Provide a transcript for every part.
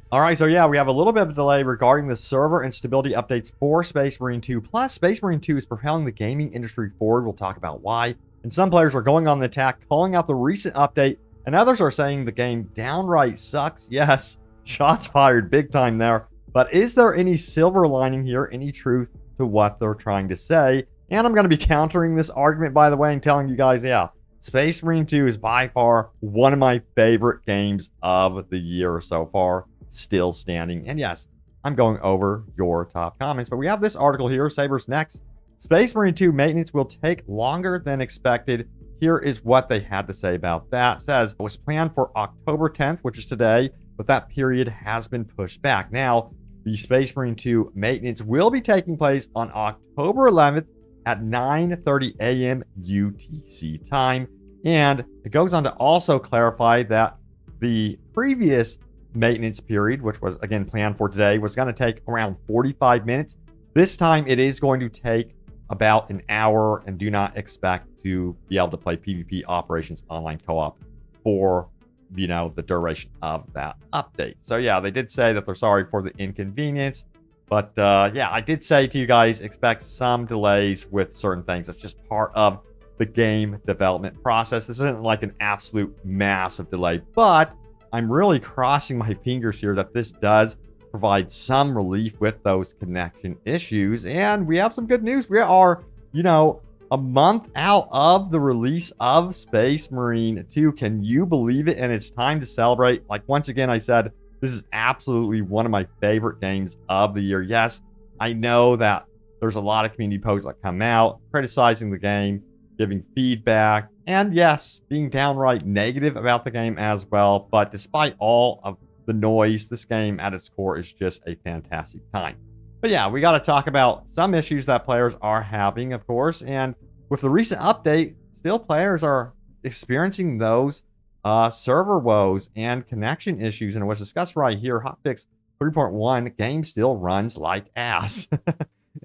All right, so yeah, we have a little bit of a delay regarding the server and stability updates for Space Marine 2. Plus, Space Marine 2 is propelling the gaming industry forward. We'll talk about why. And some players are going on the attack, calling out the recent update, and others are saying the game downright sucks. Yes, shots fired big time there. But is there any silver lining here, any truth to what they're trying to say? And I'm going to be countering this argument, by the way, and telling you guys, yeah, Space Marine 2 is by far one of my favorite games of the year so far. Still standing. And yes, I'm going over your top comments, but we have this article here, Saber's next. Space Marine 2 maintenance will take longer than expected. Here is what they had to say about that. It says it was planned for October 10th, which is today, but that period has been pushed back. Now, the Space Marine 2 maintenance will be taking place on October 11th at 9:30 a.m. UTC time. And it goes on to also clarify that the previous maintenance period, which was again planned for today, was going to take around 45 minutes. This time it is going to take about an hour, and do not expect to be able to play PvP Operations Online Co-op for, the duration of that update. So yeah, they did say that they're sorry for the inconvenience, but yeah, I did say to you guys, expect some delays with certain things. That's just part of the game development process. This isn't like an absolute massive delay, but I'm really crossing my fingers here that this does provide some relief with those connection issues. And we have some good news. We are, a month out of the release of Space Marine 2. Can you believe it? And it's time to celebrate. Like, once again, I said, this is absolutely one of my favorite games of the year. Yes, I know that there's a lot of community posts that come out criticizing the game, giving feedback, and yes, being downright negative about the game as well. But despite all of the noise, this game at its core is just a fantastic time. But yeah, we got to talk about some issues that players are having, of course. And with the recent update, still players are experiencing those server woes and connection issues. And it was discussed right here, hotfix 3.1, game still runs like ass. And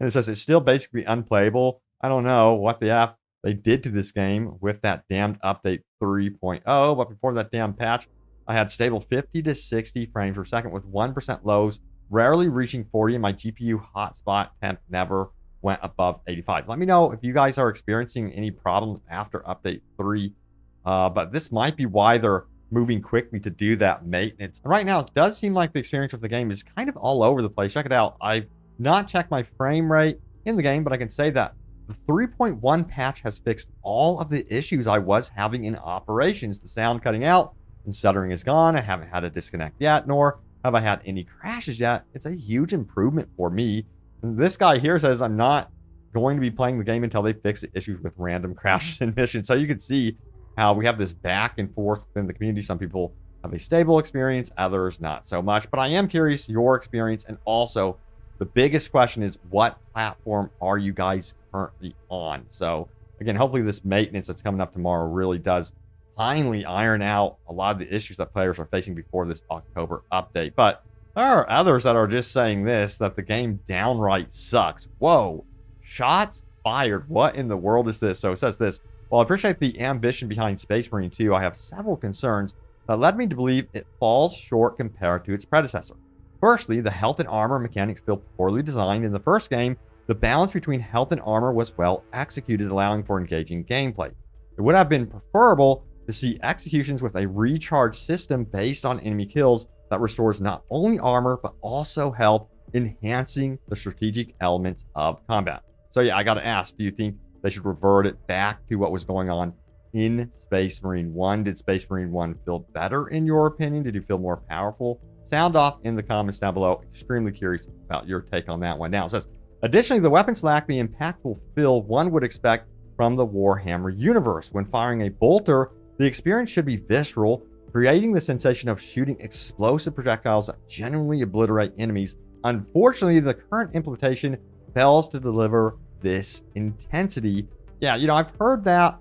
it says it's still basically unplayable. I don't know what the F they did to this game with that damned update 3.0. But before that damn patch, I had stable 50 to 60 frames per second with 1% lows, rarely reaching 40, and my GPU hotspot temp never went above 85. Let me know if you guys are experiencing any problems after update 3. But this might be why they're moving quickly to do that maintenance. And right now, it does seem like the experience of the game is kind of all over the place. Check it out. I've not checked my frame rate in the game, but I can say that the 3.1 patch has fixed all of the issues I was having in operations. The sound cutting out and stuttering is gone. I haven't had a disconnect yet, nor have I had any crashes yet. It's a huge improvement for me. And this guy here says I'm not going to be playing the game until they fix the issues with random crashes and missions. So you can see how we have this back and forth within the community. Some people have a stable experience, others not so much. But I am curious your experience, and also the biggest question is, what platform are you guys currently on? So again, hopefully this maintenance that's coming up tomorrow really does finally iron out a lot of the issues that players are facing before this October update. But there are others that are just saying this, that the game downright sucks. Whoa, shots fired. What in the world is this? So it says this: while I appreciate the ambition behind Space Marine 2, I have several concerns that led me to believe it falls short compared to its predecessor. Firstly, the health and armor mechanics feel poorly designed. In the first game, the balance between health and armor was well executed, allowing for engaging gameplay. It would have been preferable to see executions with a recharge system based on enemy kills that restores not only armor, but also health, enhancing the strategic elements of combat. So yeah, I got to ask, do you think they should revert it back to what was going on in Space Marine 1? Did Space Marine 1 feel better in your opinion? Did you feel more powerful? Sound off in the comments down below. Extremely curious about your take on that one. Now it says, additionally, the weapons lack the impactful feel one would expect from the Warhammer universe. When firing a bolter, the experience should be visceral, creating the sensation of shooting explosive projectiles that genuinely obliterate enemies. Unfortunately, the current implementation fails to deliver this intensity. Yeah, I've heard that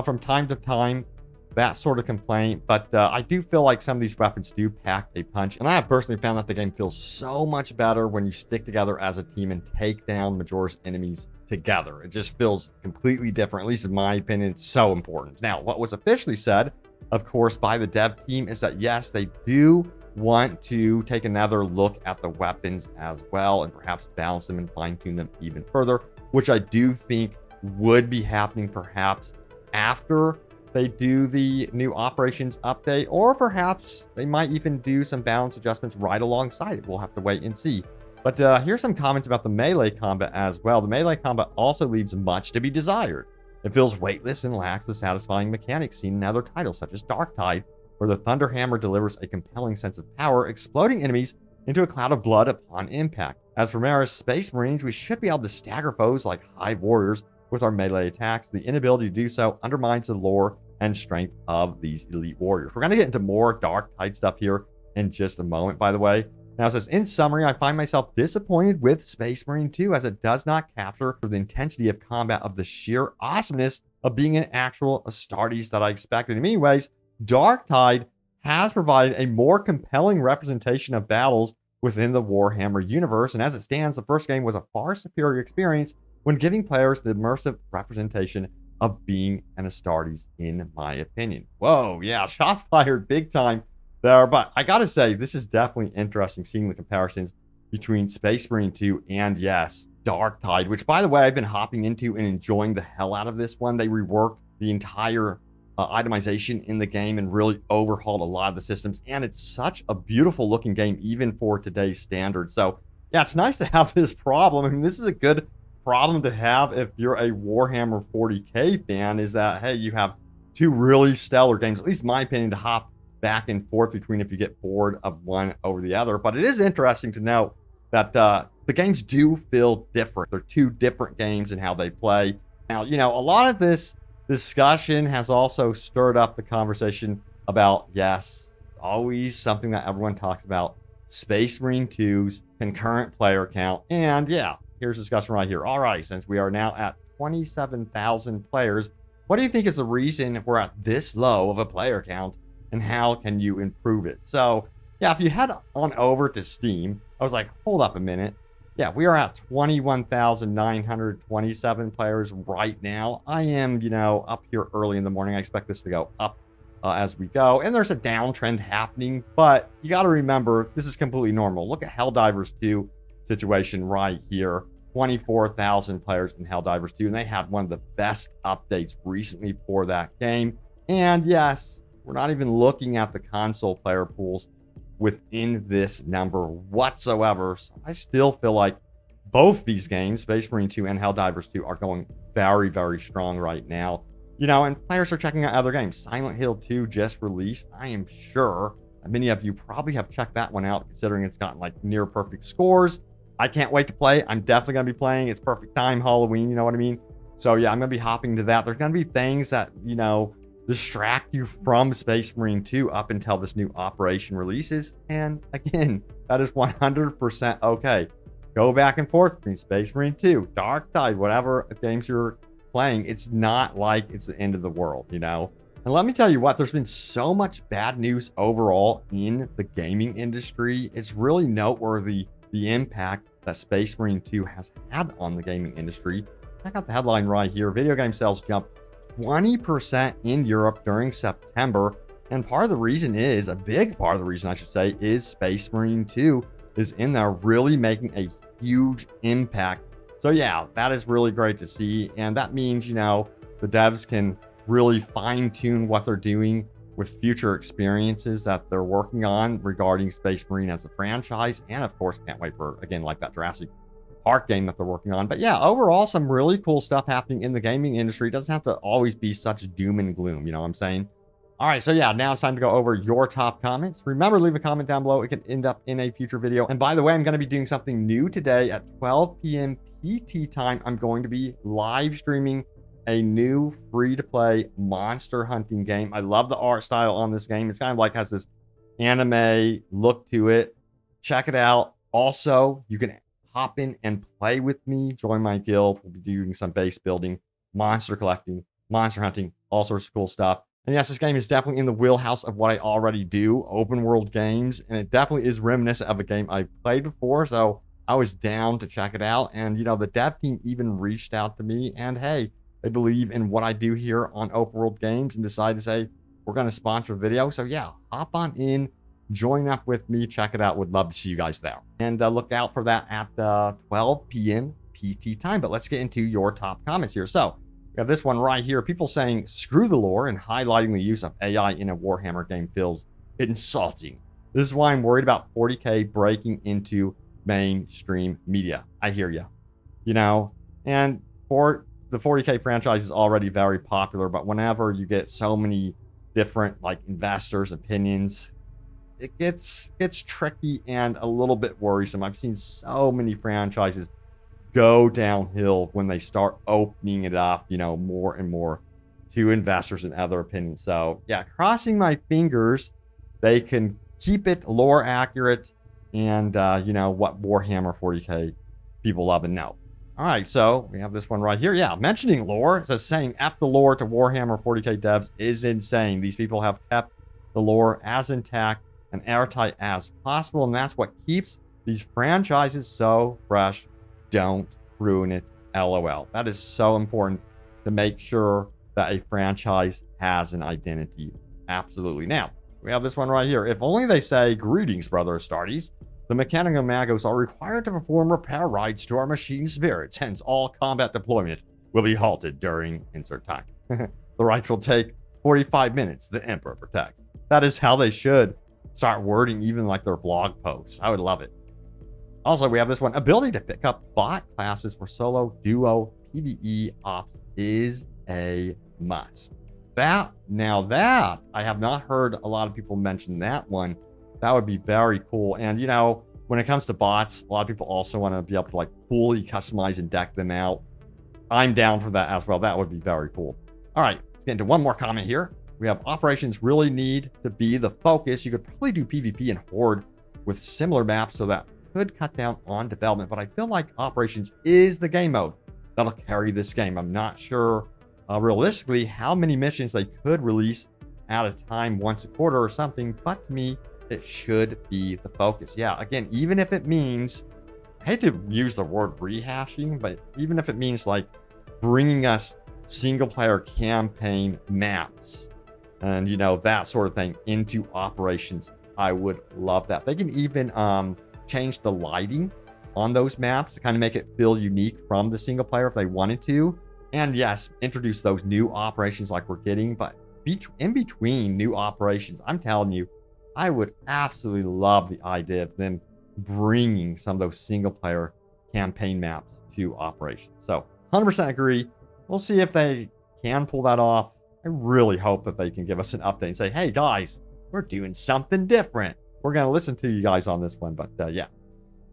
from time to time, that sort of complaint, but I do feel like some of these weapons do pack a punch. And I have personally found that the game feels so much better when you stick together as a team and take down Major's enemies together. It just feels completely different, at least in my opinion. It's so important. Now, what was officially said, of course, by the dev team is that yes, they do want to take another look at the weapons as well and perhaps balance them and fine-tune them even further, which I do think would be happening perhaps after they do the new operations update, or perhaps they might even do some balance adjustments right alongside it. We'll have to wait and see. But here's some comments about the melee combat as well. The melee combat also leaves much to be desired. It feels weightless and lacks the satisfying mechanics seen in other titles such as Darktide, where the Thunder Hammer delivers a compelling sense of power, exploding enemies into a cloud of blood upon impact. As for Mara's Space Marines, we should be able to stagger foes like Hive Warriors with our melee attacks. The inability to do so undermines the lore and strength of these elite warriors. We're going to get into more Darktide stuff here in just a moment, by the way. Now, it says, in summary, I find myself disappointed with Space Marine 2 as it does not capture the intensity of combat of the sheer awesomeness of being an actual Astartes that I expected. In many ways, Darktide has provided a more compelling representation of battles within the Warhammer universe, and as it stands, the first game was a far superior experience when giving players the immersive representation of being an Astartes, in my opinion. Whoa, yeah, shots fired big time there, but I gotta say, this is definitely interesting seeing the comparisons between Space Marine 2 and, yes, Darktide, which, by the way, I've been hopping into and enjoying the hell out of this one. They reworked the entire itemization in the game and really overhauled a lot of the systems, and it's such a beautiful looking game even for today's standards. So yeah, it's nice to have this problem. I mean, this is a good problem to have if you're a Warhammer 40K fan, is that, hey, you have two really stellar games, at least in my opinion, to hop back and forth between if you get bored of one over the other. But it is interesting to note that the games do feel different. They're two different games in how they play. Now, you know, a lot of this discussion has also stirred up the conversation about, yes, always something that everyone talks about, Space Marine 2's concurrent player count. And yeah, here's a discussion right here. All right, since we are now at 27,000 players, what do you think is the reason we're at this low of a player count, and how can you improve it? So yeah, if you head on over to Steam, I was like, hold up a minute. Yeah, we are at 21,927 players right now. I am, you know, up here early in the morning. I expect this to go up as we go. And there's a downtrend happening, but you got to remember, this is completely normal. Look at Helldivers 2 situation right here. 24,000 players in Helldivers 2, and they had one of the best updates recently for that game. And yes, we're not even looking at the console player pools within this number whatsoever. So I still feel like both these games, Space Marine 2 and Helldivers 2, are going very, very strong right now. You know, and players are checking out other games. Silent Hill 2 just released. I am sure many of you probably have checked that one out, considering it's gotten like near perfect scores. I can't wait to play. I'm definitely going to be playing. It's perfect time, Halloween, you know what I mean? So yeah, I'm going to be hopping to that. There's going to be things that, you know, distract you from Space Marine 2 up until this new operation releases. And again, that is 100% okay. Go back and forth between Space Marine 2, Darktide, whatever games you're playing. It's not like it's the end of the world, you know? And let me tell you what, there's been so much bad news overall in the gaming industry. It's really noteworthy the impact that Space Marine 2 has had on the gaming industry. Check out the headline right here. Video game sales jumped 20% in Europe during September. And part of the reason is, a big part of the reason I should say, is Space Marine 2 is in there really making a huge impact. So yeah, that is really great to see. And that means, you know, the devs can really fine tune what they're doing with future experiences that they're working on regarding Space Marine as a franchise. And of course, can't wait for, again, like that Jurassic Park game that they're working on. But yeah, overall, some really cool stuff happening in the gaming industry. It doesn't have to always be such doom and gloom, you know what I'm saying? All right, so yeah, now it's time to go over your top comments. Remember, leave a comment down below. It can end up in a future video. And by the way, I'm going to be doing something new today at 12 p.m. PT time. I'm going to be live streaming a new free-to-play monster hunting game. I love the art style on this game. It's kind of like has this anime look to it. Check it out. Also, you can hop in and play with me. Join my guild. We'll be doing some base building, monster collecting, monster hunting, all sorts of cool stuff. And yes, this game is definitely in the wheelhouse of what I already do, open world games. And it definitely is reminiscent of a game I've played before. So I was down to check it out. And, you know, the dev team even reached out to me and, hey, they believe in what I do here on open world games and decided to say, we're going to sponsor a video. So yeah, hop on in, join up with me. Check it out. Would love to see you guys there. And look out for that at 12 p.m. PT time. But let's get into your top comments here. So we have this one right here. People saying, screw the lore, and highlighting the use of AI in a Warhammer game feels insulting. This is why I'm worried about 40K breaking into mainstream media. I hear you. You know, and for the 40K franchise is already very popular, but whenever you get so many different like investors' opinions, it gets tricky and a little bit worrisome. I've seen so many franchises go downhill when they start opening it up, you know, more and more to investors and other opinions. So yeah, crossing my fingers they can keep it lore accurate and you know, what Warhammer 40K people love and know. All right, so we have this one right here. Yeah, mentioning lore, it says saying F the lore to Warhammer 40K devs is insane. These people have kept the lore as intact and airtight as possible, and that's what keeps these franchises so fresh. Don't ruin it, LOL. That is so important to make sure that a franchise has an identity. Absolutely. Now, we have this one right here. If only they say, greetings, brother Astartes. The Mechanical Magos are required to perform repair rites to our machine spirits. Hence, all combat deployment will be halted during insert time. The rites will take 45 minutes. The Emperor protects. That is how they should start wording even like their blog posts. I would love it. Also, we have this one. Ability to pick up bot classes for solo, duo, PvE ops is a must. Now that I have not heard a lot of people mention that one. That would be very cool. And you know, when it comes to bots, a lot of people also want to be able to like fully customize and deck them out. I'm down for that as well. That would be very cool. All right, let's get into one more comment here. We have operations really need to be the focus. You could probably do PvP and Horde with similar maps, so that could cut down on development. But I feel like operations is the game mode that'll carry this game. I'm not sure realistically how many missions they could release at a time, once a quarter or something, but to me it should be the focus. Yeah, again, even if it means, I hate to use the word rehashing, but even if it means like bringing us single player campaign maps and you know, that sort of thing into operations, I would love that. They can even change the lighting on those maps to kind of make it feel unique from the single player if they wanted to. And yes, introduce those new operations like we're getting, but in between new operations, I'm telling you, I would absolutely love the idea of them bringing some of those single player campaign maps to operations. So 100% agree. We'll see if they can pull that off. I really hope that they can give us an update and say, hey guys, we're doing something different. We're going to listen to you guys on this one, but yeah.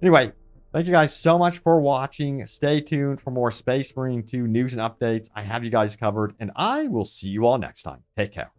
Anyway, thank you guys so much for watching. Stay tuned for more Space Marine 2 news and updates. I have you guys covered, and I will see you all next time. Take care.